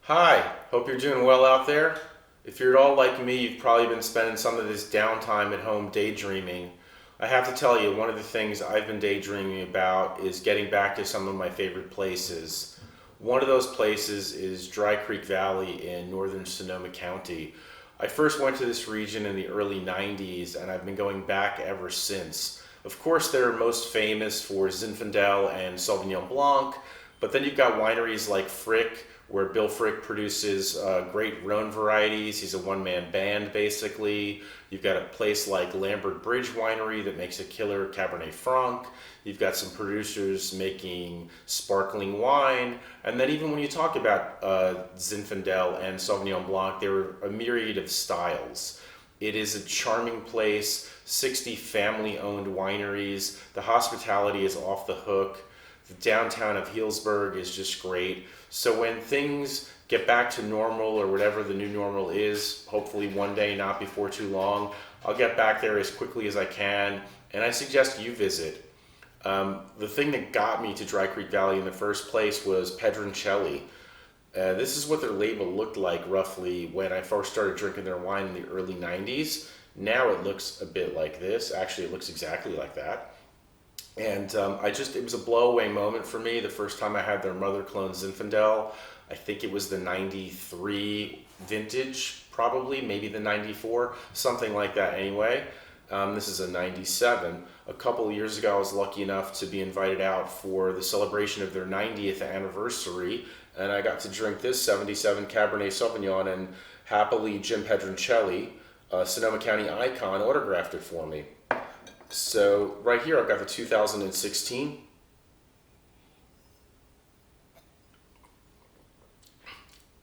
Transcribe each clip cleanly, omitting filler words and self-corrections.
Hi, hope you're doing well out there. If you're at all like me, you've probably been spending some of this downtime at home daydreaming. I have to tell you, one of the things I've been daydreaming about is getting back to some of my favorite places. One of those places is Dry Creek Valley in northern Sonoma County. I first went to this region in the early 90s and I've been going back ever since. Of course, they're most famous for Zinfandel and Sauvignon Blanc, but then you've got wineries like Frick, where Bill Frick produces great Rhone varieties. He's a one-man band, basically. You've got a place like Lambert Bridge Winery that makes a killer Cabernet Franc. You've got some producers making sparkling wine. And then even when you talk about Zinfandel and Sauvignon Blanc, there are a myriad of styles. It is a charming place, 60 family-owned wineries. The hospitality is off the hook. The downtown of Healdsburg is just great. So when things get back to normal or whatever the new normal is, hopefully one day, not before too long, I'll get back there as quickly as I can, and I suggest you visit. The thing that got me to Dry Creek Valley in the first place was Pedroncelli. This is what their label looked like roughly when I first started drinking their wine in the early 90s. Now it looks a bit like this. Actually, it looks exactly like that. And it was a blow away moment for me the first time I had their Mother Clone Zinfandel. I think it was the 93 vintage, probably, maybe the 94, something like that anyway. This is a 97. A couple of years ago, I was lucky enough to be invited out for the celebration of their 90th anniversary, and I got to drink this 77 Cabernet Sauvignon, and happily Jim Pedroncelli, a Sonoma County icon, autographed it for me. So right here I've got the 2016.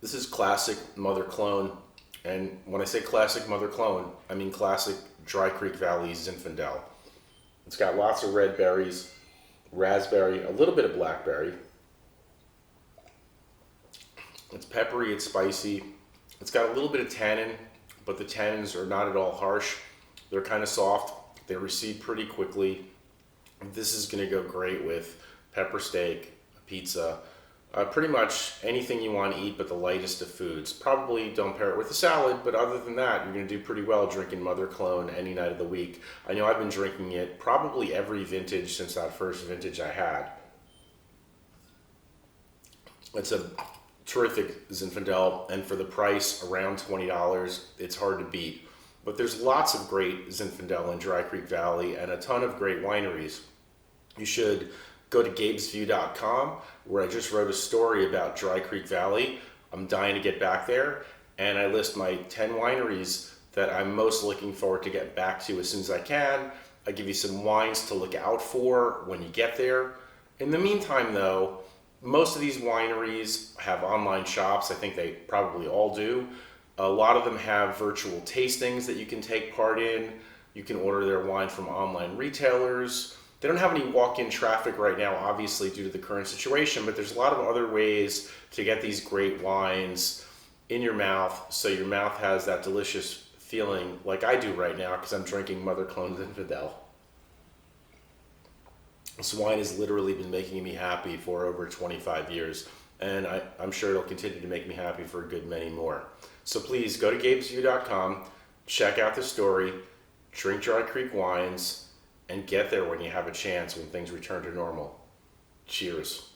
This is classic Mother Clone, and when I say classic Mother Clone, I mean classic Dry Creek Valley Zinfandel. It's got lots of red berries, raspberry, a little bit of blackberry. It's peppery, it's spicy. It's got a little bit of tannin, but the tannins are not at all harsh. They're kind of soft. They recede pretty quickly. This is going to go great with pepper steak, pizza, pretty much anything you want to eat but the lightest of foods. Probably don't pair it with a salad, but other than that, you're going to do pretty well drinking Mother Clone any night of the week. I know I've been drinking it probably every vintage since that first vintage I had. It's a terrific Zinfandel, and for the price, around $20, it's hard to beat. But there's lots of great Zinfandel in Dry Creek Valley and a ton of great wineries. You should go to GabesView.com, where I just wrote a story about Dry Creek Valley. I'm dying to get back there, and I list my 10 wineries that I'm most looking forward to get back to as soon as I can. I give you some wines to look out for when you get there. In the meantime, though, most of these wineries have online shops. I think they probably all do. A lot of them have virtual tastings that you can take part in. You can order their wine from online retailers. They don't have any walk-in traffic right now, obviously, due to the current situation, but there's a lot of other ways to get these great wines in your mouth so your mouth has that delicious feeling like I do right now because I'm drinking Mother Clone Zinfandel. This wine has literally been making me happy for over 25 years, and I'm sure it'll continue to make me happy for a good many more. So please go to GabesView.com, check out the story, drink Dry Creek wines, and get there when you have a chance when things return to normal. Cheers.